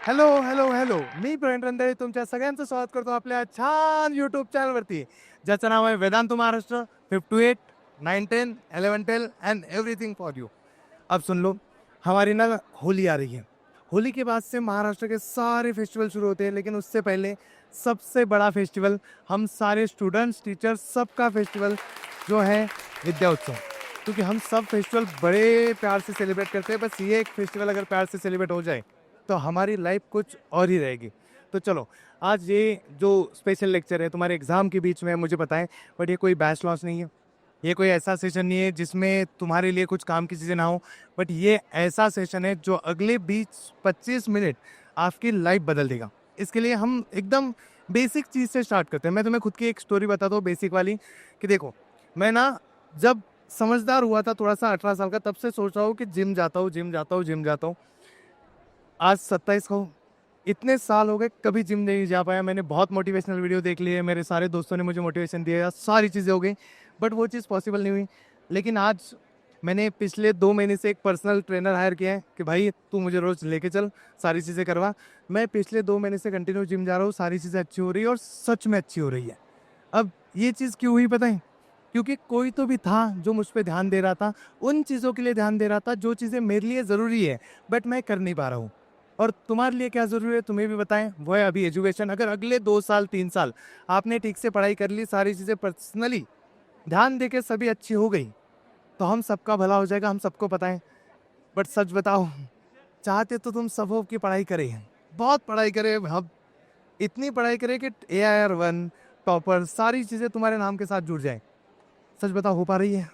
Hello hello hello, मी प्रवीण रंधारे तुमच्या सगळ्यांचं स्वागत करतो आपल्या छान यूट्यूब चॅनलवरती, ज्याचं नाव है Vedantu Maharashtra 58 9 10 11 12 and everything for you. अब सुन लो, हमारी ना होली आ रही है। होली के बाद से महाराष्ट्र के सारे फेस्टिवल शुरू होते हैं, लेकिन उससे पहले सबसे बड़ा फेस्टिवल, हम सारे स्टूडेंट्स टीचर्स सबका फेस्टिवल जो है विद्या उत्सव। क्योंकि हम सब फेस्टिवल बड़े प्यार से सेलिब्रेट करते हैं, बस ये एक फेस्टिवल अगर प्यार से सेलिब्रेट हो जाए तो हमारी लाइफ कुछ और ही रहेगी। तो चलो, आज ये जो स्पेशल लेक्चर है तुम्हारे एग्जाम के बीच में, मुझे पता है, बट ये कोई बैच लॉस नहीं है, ये कोई ऐसा सेशन नहीं है जिसमें तुम्हारे लिए कुछ काम की चीज़ें ना हो, बट ये ऐसा सेशन है जो अगले 20-25 मिनट आपकी लाइफ बदल देगा। इसके लिए हम एकदम बेसिक चीज़ से स्टार्ट करते हैं। मैं तुम्हें खुद की एक स्टोरी बताता हूँ बेसिक वाली, कि देखो, मैं ना जब समझदार हुआ था थोड़ा सा 18 साल का, तब से सोच रहा हूँ कि जिम जाता हूँ, जिम जाता हूँ, जिम जाता हूँ। आज 27 को इतने साल हो गए, कभी जिम नहीं जा पाया। मैंने बहुत मोटिवेशनल वीडियो देख लिए, मेरे सारे दोस्तों ने मुझे मोटिवेशन दिया, सारी चीज़ें हो गई, बट वो चीज़ पॉसिबल नहीं हुई। लेकिन आज मैंने पिछले 2 महीने से एक पर्सनल ट्रेनर हायर किया है कि भाई तू मुझे रोज़ लेके चल, सारी चीज़ें करवा। मैं पिछले 2 महीने से कंटिन्यू जिम जा रहा हूँ, सारी चीज़ें अच्छी हो रही है और सच में अच्छी हो रही है। अब ये चीज़ क्यों हुई पता है? क्योंकि कोई तो भी था जो मुझ पे ध्यान दे रहा था, उन चीज़ों के लिए ध्यान दे रहा था जो चीज़ें मेरे लिए ज़रूरी है, बट मैं कर नहीं पा रहा हूँ। और तुम्हारे लिए क्या ज़रूरी है तुम्हें भी बताएं, वो है अभी एजुकेशन। अगर अगले 2 साल 3 साल आपने ठीक से पढ़ाई कर ली, सारी चीज़ें पर्सनली ध्यान दे के सभी अच्छी हो गई, तो हम सबका भला हो जाएगा, हम सबको पता है। बट सच बताओ, चाहते तो तुम सब हो कि पढ़ाई करें, बहुत पढ़ाई करें, हम इतनी पढ़ाई करें कि AIR 1 टॉपर सारी चीज़ें तुम्हारे नाम के साथ जुड़ जाए। सच बताओ, हो पा रही है?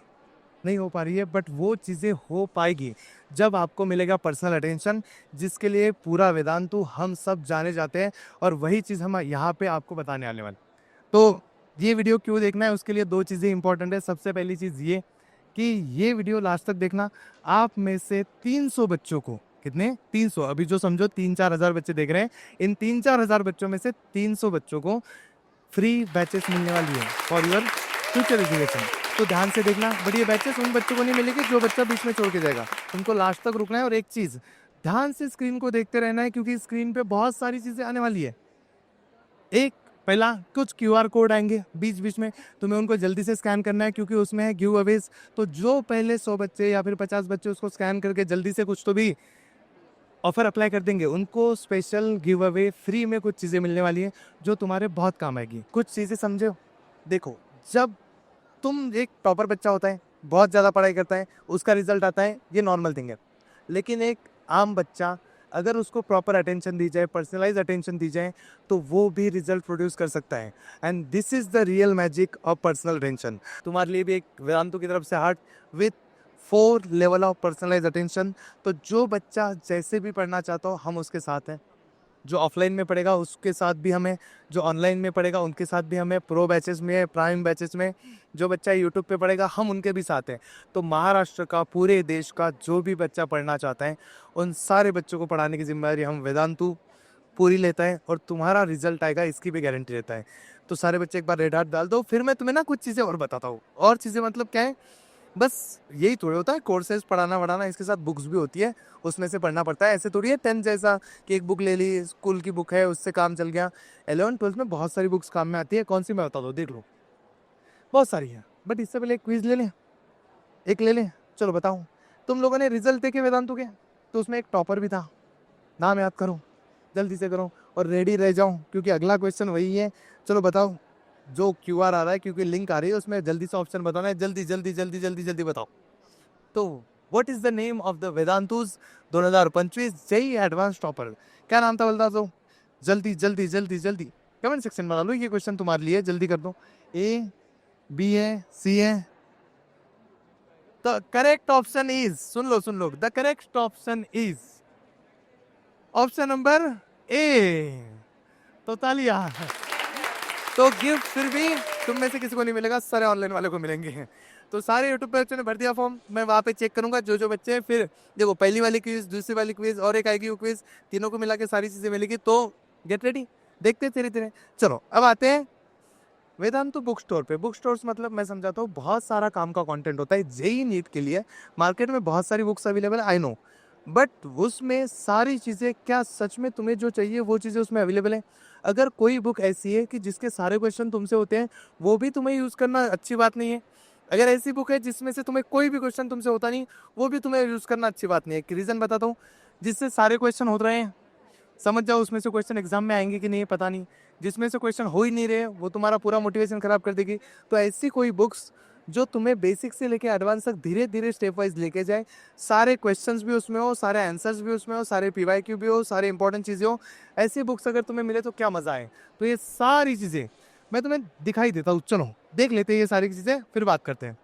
नहीं हो पा रही है, बट वो चीज़ें हो पाएगी जब आपको मिलेगा पर्सनल अटेंशन, जिसके लिए पूरा वेदांतु हम सब जाने जाते हैं। और वही चीज़ हम यहाँ पे आपको बताने आने वाले। तो ये वीडियो क्यों देखना है, उसके लिए 2 चीज़ें इंपॉर्टेंट है। सबसे पहली चीज़ ये कि ये वीडियो लास्ट तक देखना। आप में से 300 बच्चों को, कितने? 300, अभी जो समझो 3-4 हज़ार बच्चे देख रहे हैं, इन 3-4 हज़ार बच्चों में से 300 बच्चों को फ्री बैचेस मिलने वाली है फॉर योर फ्यूचर एजुकेशन। तो ध्यान से देखना, बट ये बैचेस उन बच्चों को नहीं मिलेगी जो बच्चा बीच में छोड़ के जाएगा। तुमको लास्ट तक रुकना है, और एक चीज़ ध्यान से स्क्रीन को देखते रहना है, क्योंकि स्क्रीन पे बहुत सारी चीज़ें आने वाली है। एक पहला, कुछ QR कोड आएंगे बीच बीच में, तुम्हें उनको जल्दी से स्कैन करना है, क्योंकि उसमें है गिव अवेज। तो जो पहले 100 बच्चे या फिर 50 बच्चे उसको स्कैन करके जल्दी से कुछ तो भी ऑफर अप्लाई कर देंगे, उनको स्पेशल गिव अवे फ्री में कुछ चीज़ें मिलने वाली है जो तुम्हारे बहुत काम आएगी। कुछ चीज़ें समझो। देखो, जब तुम एक टॉपर बच्चा होता है, बहुत ज़्यादा पढ़ाई करता है, उसका रिजल्ट आता है, ये नॉर्मल थिंग है। लेकिन एक आम बच्चा, अगर उसको प्रॉपर अटेंशन दी जाए, पर्सनलाइज अटेंशन दी जाए, तो वो भी रिजल्ट प्रोड्यूस कर सकता है। And this is the real magic of personal attention. तुम्हारे लिए भी एक वेदांतु की तरफ से heart with 4 level of personalise attention. तो जो बच्चा जैसे भी पढ़ना चाहता हो, हम उसके साथ हैं। जो ऑफलाइन में पढ़ेगा उसके साथ भी हमें, जो ऑनलाइन में पढ़ेगा उनके साथ भी हमें, प्रो बैचेस में, प्राइम बैचेस में, जो बच्चा यूट्यूब पे पढ़ेगा हम उनके भी साथ हैं। तो महाराष्ट्र का, पूरे देश का जो भी बच्चा पढ़ना चाहता है, उन सारे बच्चों को पढ़ाने की जिम्मेदारी हम वेदांतु पूरी लेता है, और तुम्हारा रिजल्ट आएगा इसकी भी गारंटी लेता है। तो सारे बच्चे एक बार रेड हार्ट डाल दो, फिर मैं तुम्हें ना कुछ चीज़ें और बताता हूँ। और चीज़ें मतलब क्या है, बस यही थोड़ी होता है कोर्सेज पढ़ाना वढ़ाना, इसके साथ बुक्स भी होती है, उसमें से पढ़ना पड़ता है। ऐसे थोड़ी है 10th जैसा कि एक बुक ले ली, स्कूल की बुक है, उससे काम चल गया। 11th 12th में बहुत सारी बुक्स काम में आती है। कौन सी मैं बता दो, देख लो, बहुत सारी है। बट इससे पहले एक क्विज ले लें, एक ले लें। चलो बताओ, तुम लोगों ने रिजल्ट देखे वेदांतु के? तो उसमें एक टॉपर भी था, नाम याद करो, जल्दी से करो और रेडी रह जाओ, क्योंकि अगला क्वेश्चन वही है। चलो बताओ, जो QR आ रहा है, क्योंकि लिंक आ रही है, उसमें जल्दी से ऑप्शन बताना है, जल्दी जल्दी जल्दी जल्दी जल्दी बताओ। तो what is the name of the Vedantu's 2025 JEE advance topper? क्या नाम था बता दो, जल्दी जल्दी जल्दी जल्दी कमेंट सेक्शन में डालो। ये क्वेश्चन तुम्हारे लिए, जल्दी कर दो। A, B है, C है? The correct option is, soon low, the correct option is option number A। तो तालियां। तो गिफ्ट फिर भी तुम में से किसी को नहीं मिलेगा, सारे ऑनलाइन वाले को मिलेंगे। तो सारे यूट्यूब पे बच्चों ने भर दिया फॉर्म, मैं वहाँ पे चेक करूंगा जो जो बच्चे हैं। फिर देखो, पहली वाली क्विज, दूसरी वाली क्विज और एक आएगी वो क्विज, तीनों को मिला के सारी चीजें मिलेगी। तो गेट रेडी, देखते हैं धीरे धीरे। चलो अब आते हैं वेदांतु बुक स्टोर पे। बुक स्टोर्स मतलब मैं समझाता हूँ, बहुत सारा काम का कंटेंट होता है जेई नीट के लिए। मार्केट में बहुत सारी बुक्स अवेलेबल है, आई नो, बट उसमें सारी चीज़ें क्या सच में तुम्हें जो चाहिए वो चीज़ें उसमें अवेलेबल हैं? अगर कोई बुक ऐसी है कि जिसके सारे क्वेश्चन तुमसे होते हैं, वो भी तुम्हें यूज़ करना अच्छी बात नहीं है। अगर ऐसी बुक है जिसमें से तुम्हें कोई भी क्वेश्चन तुमसे होता नहीं, वो भी तुम्हें यूज़ करना अच्छी बात नहीं है। एक रीज़न बताता हूँ, जिससे सारे क्वेश्चन हो रहे हैं, समझ जाओ उसमें से क्वेश्चन एग्जाम में आएंगे कि नहीं पता नहीं। जिसमें से क्वेश्चन हो ही नहीं रहे, वो तुम्हारा पूरा मोटिवेशन खराब कर देगी। तो ऐसी कोई बुक्स जो तुम्हें बेसिक से लेके एडवांस तक धीरे धीरे स्टेप वाइज लेके जाए, सारे क्वेश्चंस भी उसमें हो, सारे आंसर्स भी उसमें हो, सारे पीवाईक्यू भी हो, सारे इंपॉर्टेंट चीज़ें हो, ऐसी बुक्स अगर तुम्हें मिले तो क्या मज़ा आए। तो ये सारी चीज़ें मैं तुम्हें दिखाई देता हूँ, चलो देख लेते हैं ये सारी चीज़ें, फिर बात करते हैं।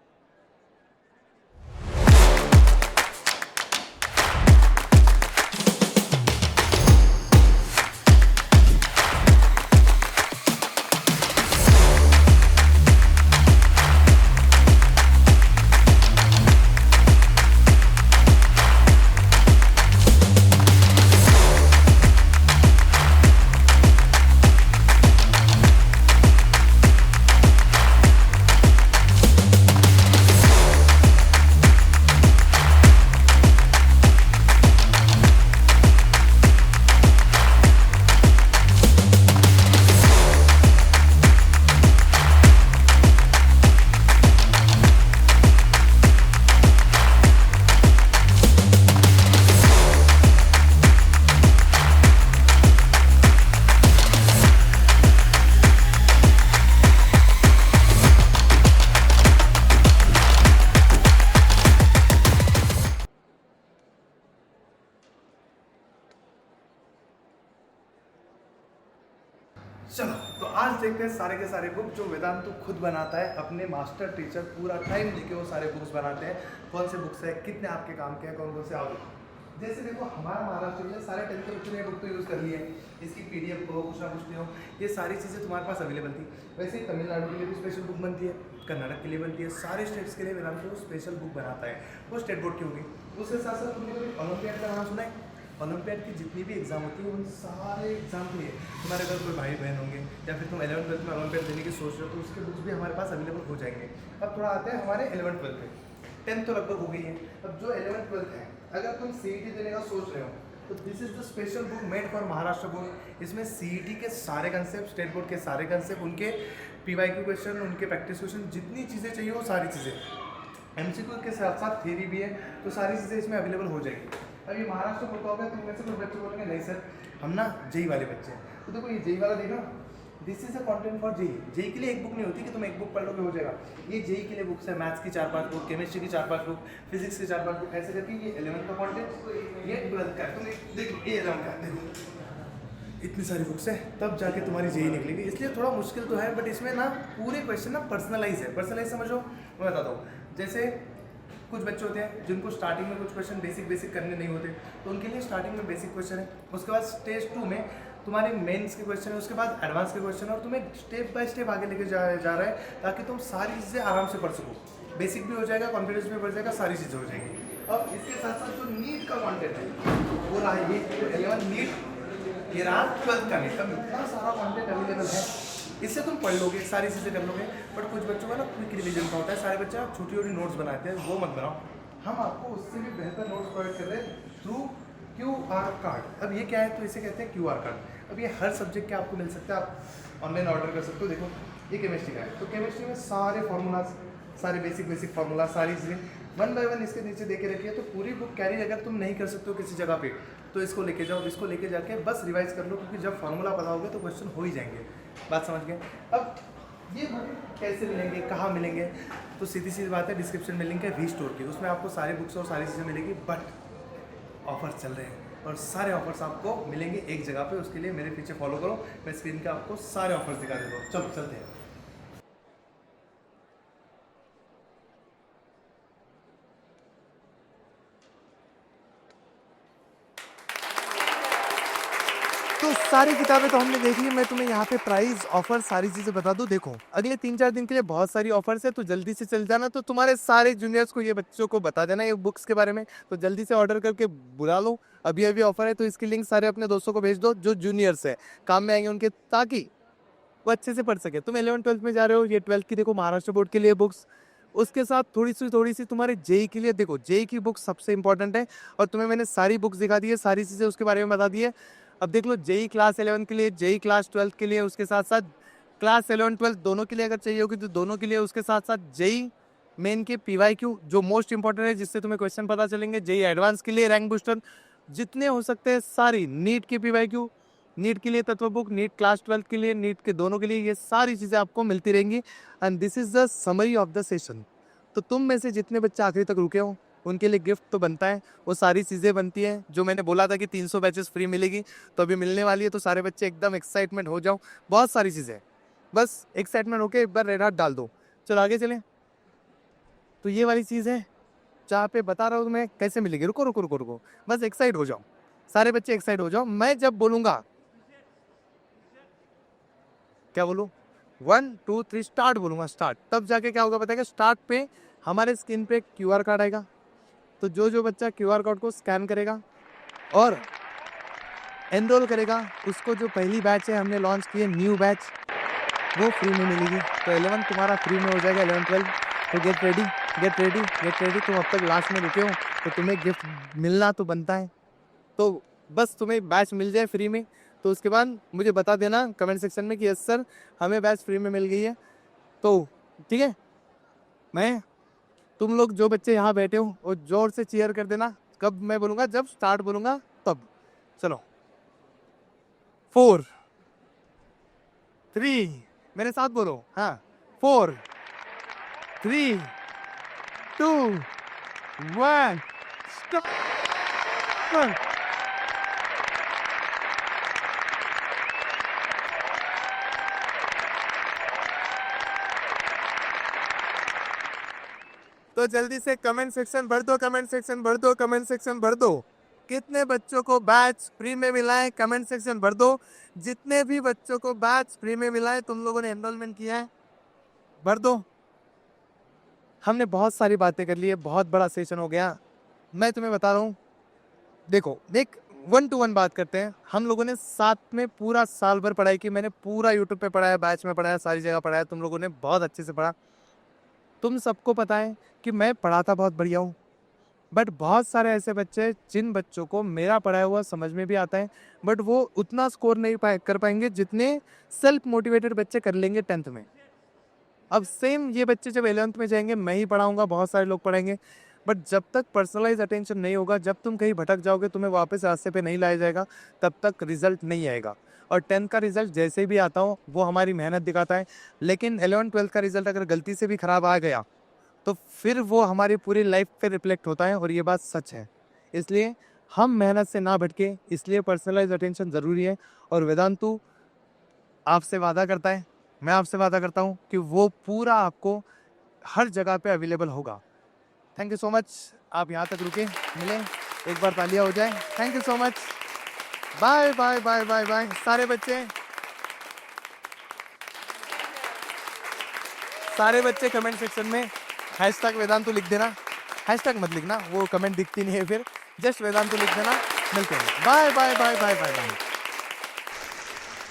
चलो तो आज देखते हैं सारे के सारे बुक जो वेदांतु खुद बनाता है, अपने मास्टर टीचर पूरा टाइम देके वो सारे बुक्स बनाते हैं। कौन से बुक्स है, कितने आपके काम के हैं, कौन कौन से आओ। जैसे देखो हमारा महाराष्ट्र में सारे 10th के बच्चों ने बुक तो यूज़ कर ली है, इसकी पीडीएफ हो, कुछ ना कुछ नहीं हो, ये सारी चीज़ें तुम्हारे पास अवेलेबल थी। वैसे ही तमिलनाडु के लिए भी स्पेशल बुक बनती है, कर्नाटक के लिए बनती है, सारे स्टेट्स के लिए वेदांतु स्पेशल बुक बनाता है। वो स्टेट बोर्ड की होगी। उसके साथ साथ तुमने कभी ओलंपियाड का नाम सुना है? ओलंपियाड की जितनी भी एग्जाम होती है उन सारे एग्जाम के लिए तुम्हारे अगर कोई भाई बहन होंगे या फिर तुम 11th 12th में ओलंपियाड देने की सोच रहे हो तो उसके बुक्स भी हमारे पास अवेलेबल हो जाएंगे। अब थोड़ा आते हैं हमारे 11th 12th पे। 10th तो लगभग हो गई है। अब जो 11th 12th है, अगर तुम सीईटी देने का सोच रहे हो तो this is the special book made for Maharashtra board. इसमें सीईटी के सारे कंसेप्ट, स्टेट बोर्ड के सारे कंसेप्ट, उनके पीवाईक्यू क्वेश्चन, उनके प्रैक्टिस क्वेश्चन, जितनी चीज़ें चाहिए वो सारी चीज़ें, एमसीक्यू के साथ साथ थ्योरी भी है, तो सारी चीज़ें इसमें अवेलेबल हो जाएगी। अब ये महाराष्ट्र बोर्ड का होगा तो इनमें से कुछ बच्चे बोलेंगे नहीं सर हम ना जेई वाले बच्चे हैं। तो देखो ये जेई वाला देखा, this is a content for JEE. JEE के लिए एक बुक नहीं होती कि तुम एक बुक पढ़ लोगे हो जाएगा। ये जेई के लिए बुक्स है, मैथ्स की 4-5 बुक, केमिस्ट्री की 4-5 बुक, फिजिक्स की 4-5 बुक, ऐसे करके ये 11th का कंटेंट, ये 12th का। तुम देखो ये 11th का देखो, इतनी सारी बुक्स है, तब जाके तुम्हारी जेई निकलेगी। इसलिए थोड़ा मुश्किल तो है, बट इसमें ना पूरे क्वेश्चन ना पर्सनलाइज है। पर्सनलाइज समझो, मैं बताता हूँ। जैसे कुछ बच्चे होते हैं जिनको स्टार्टिंग में कुछ क्वेश्चन बेसिक करने नहीं होते, तो उनके लिए स्टार्टिंग में बेसिक क्वेश्चन है, उसके बाद स्टेज 2 में तुम्हारे मेंस के क्वेश्चन है, उसके बाद एडवांस के क्वेश्चन है, और तुम्हें स्टेप बाय स्टेप आगे लेके जा रहा है ताकि तुम सारी चीज़ें आराम से पढ़ सको। बेसिक भी हो जाएगा, कॉन्फिडेंस भी बढ़ जाएगा, सारी चीज़ें हो जाएंगी। अब इसके साथ साथ जो नीट का कॉन्टेंट है वो रहा ये 11 नीट, ये रहा 12th का नीट। अब इतना सारा कॉन्टेंट अवेलेबल है, इससे तुम पढ़ लोगे, सारी चीज़ें कर लोगे। बट कुछ बच्चों का ना क्विक रिवीजन का होता है, सारे बच्चे छोटी छोटी नोट्स बनाते हैं, वो मत बनाओ। हम आपको उससे भी बेहतर नोट्स प्रोवाइड कर रहे हैं थ्रू QR कार्ड। अब ये क्या है, तो इसे कहते हैं QR कार्ड। अब ये हर सब्जेक्ट के आपको मिल सकता है, आप ऑनलाइन ऑर्डर कर सकते हो। देखो ये केमिस्ट्री का है, तो केमिस्ट्री में सारे फार्मूलाज, सारे बेसिक फार्मूला, सारी चीज़ें 1 बाय 1 इसके नीचे दे के रखी है। तो पूरी बुक कैरी अगर तुम नहीं कर सकते हो किसी जगह पे, तो इसको लेके जाओ, इसको लेके जाके बस रिवाइज कर लो, क्योंकि जब फार्मूला पता होगा तो क्वेश्चन हो ही जाएंगे। बात समझ गए? अब ये बुक कैसे मिलेंगे, कहाँ मिलेंगे, तो सीधी सीधी बात है, डिस्क्रिप्शन में लिंक है वी स्टोर की, उसमें आपको सारी बुक्स और सारी चीज़ें मिलेगी। बट ऑफर्स चल रहे हैं और सारे ऑफर्स आपको मिलेंगे एक जगह पे। उसके लिए मेरे पीछे फॉलो करो, मैं स्क्रीन पे आपको सारे ऑफर्स दिखा देता हूँ। चलो चलते हैं। तो सारी किताबें तो हमने देख ली। मैं तुम्हें यहाँ पे प्राइस, ऑफर, सारी चीज़ें बता दूँ। देखो अगले 3-4 दिन के लिए बहुत सारी ऑफर्स है, तो जल्दी से चल जाना। तो तुम्हारे सारे जूनियर्स को, ये बच्चों को बता देना ये बुक्स के बारे में, तो जल्दी से ऑर्डर करके बुला लो। अभी अभी ऑफर है, तो इसकी लिंक सारे अपने दोस्तों को भेज दो जो जूनियर्स है, काम में आएंगे उनके, ताकि वो अच्छे से पढ़ सके। तुम 11th 12th में जा रहे हो, ये 12th की देखो महाराष्ट्र बोर्ड के लिए बुक्स उसके साथ थोड़ी सी तुम्हारे जेई के लिए देखो, जेई की बुक सबसे इंपॉर्टेंट है और तुम्हें मैंने सारी बुक्स दिखा दी है, सारी चीज़ें उसके बारे में बता दी है। अब देख लो, जेई क्लास 11 के लिए, जेई क्लास 12 के लिए, उसके साथ साथ क्लास 11 12 दोनों के लिए अगर चाहिए होगी तो दोनों के लिए, उसके साथ साथ जेई मेन के पीवाईक्यू जो मोस्ट इंपॉर्टेंट है, जिससे तुम्हें क्वेश्चन पता चलेंगे, जेई एडवांस के लिए रैंक बूस्टर, जितने हो सकते हैं सारी, नीट की पीवाईक्यू, नीट के लिए तत्व बुक, नीट क्लास 12 के लिए, नीट के दोनों के लिए, ये सारी चीज़ें आपको मिलती रहेंगी। And this is the summary of the session. तो तुम में से जितने बच्चे आखिरी तक रुके हो उनके लिए गिफ्ट तो बनता है, वो सारी चीज़ें बनती हैं जो मैंने बोला था कि 300 बैचेस फ्री मिलेगी, तो अभी मिलने वाली है। तो सारे बच्चे एकदम एक्साइटमेंट हो जाओ, बहुत सारी चीज़ें, बस एक्साइटमेंट होके एक बार रेड हार्ट डाल दो। चलो आगे चलें। तो ये वाली चीज़ है जहाँ पे बता रहा हूँ मैं कैसे मिलेगी। रुको रुको रुको रुको, बस एक्साइट हो जाओ, सारे बच्चे एक्साइट हो जाओ। मैं जब बोलूँगा, क्या बोलूँ, 1 2 3 स्टार्ट बोलूँगा, स्टार्ट, तब जाके क्या होगा बताएगा। स्टार्ट पे हमारे स्क्रीन पे क्यूआर कार्ड आएगा, तो जो जो बच्चा क्यूआर कोड को स्कैन करेगा और एनरोल करेगा, उसको जो पहली बैच है हमने लॉन्च की है न्यू बैच, वो फ्री में मिलेगी। तो 11 तुम्हारा फ्री में हो जाएगा, 11 12। तो get ready, get ready, get ready. तुम अब तक लास्ट में रुके हो तो तुम्हें गिफ्ट मिलना तो बनता है, तो बस तुम्हें बैच मिल जाए फ्री में, तो उसके बाद मुझे बता देना कमेंट सेक्शन में कि यस सर हमें बैच फ्री में मिल गई है। तो ठीक है, मैं, तुम लोग जो बच्चे यहाँ बैठे हो वो जोर से चीयर कर देना कब मैं बोलूँगा, जब स्टार्ट बोलूँगा तब। चलो 4 3, मेरे साथ बोलो, हाँ, 4 3 2 1 स्टार्ट। तो जल्दी से कमेंट सेक्शन भर दो, कमेंट सेक्शन भर दो, कमेंट सेक्शन भर दो। कितने बच्चों को बैच फ्री में मिला है, कमेंट सेक्शन भर दो। जितने भी बच्चों को बैच फ्री में मिला है, तुम लोगों ने एनरोलमेंट किया है, भर दो। हमने बहुत सारी बातें कर ली है, बहुत बड़ा सेशन हो गया। मैं तुम्हें बता रहा हूँ, देखो देख, 1 to 1 बात करते हैं। हम लोगों ने साथ में पूरा साल भर पढ़ाई की, मैंने पूरा यूट्यूब पे पढ़ाया, बैच में पढ़ाया, सारी जगह पढ़ाया, तुम लोगों ने बहुत अच्छे से पढ़ा। तुम सबको पता है कि मैं पढ़ाता बहुत बढ़िया हूँ, बट बहुत सारे ऐसे बच्चे जिन बच्चों को मेरा पढ़ाया हुआ समझ में भी आता है, बट वो उतना स्कोर नहीं कर पाएंगे जितने सेल्फ मोटिवेटेड बच्चे कर लेंगे 10th में। अब सेम ये बच्चे जब 11th में जाएंगे, मैं ही पढ़ाऊंगा, बहुत सारे लोग पढ़ाएंगे, बट जब तक पर्सनलाइज अटेंशन नहीं होगा, जब तुम कहीं भटक जाओगे, तुम्हें वापस रास्ते पे नहीं लाया जाएगा, तब तक रिजल्ट नहीं आएगा। और 10th का रिजल्ट जैसे भी आता हो वो हमारी मेहनत दिखाता है, लेकिन 11 12 का रिजल्ट अगर गलती से भी खराब आ गया तो फिर वो हमारी पूरी लाइफ पे रिफ्लेक्ट होता है, और ये बात सच है। इसलिए हम मेहनत से ना भटके, इसलिए पर्सनलाइज अटेंशन ज़रूरी है। और वेदांतु आपसे वादा करता है, मैं आपसे वादा करता हूँ कि वो पूरा आपको हर जगह पे अवेलेबल होगा। थैंक यू सो मच, आप यहाँ तक रुके, मिले, एक बार तालियां हो जाए। Thank you so much, bye bye bye bye bye. सारे बच्चे कमेंट सेक्शन में हैशटैग वेदांतु लिख देना, हैशटैग मत लिखना, वो कमेंट दिखती नहीं है फिर, जस्ट वेदांतु लिख देना। मिलते हैं, bye bye bye bye bye bye.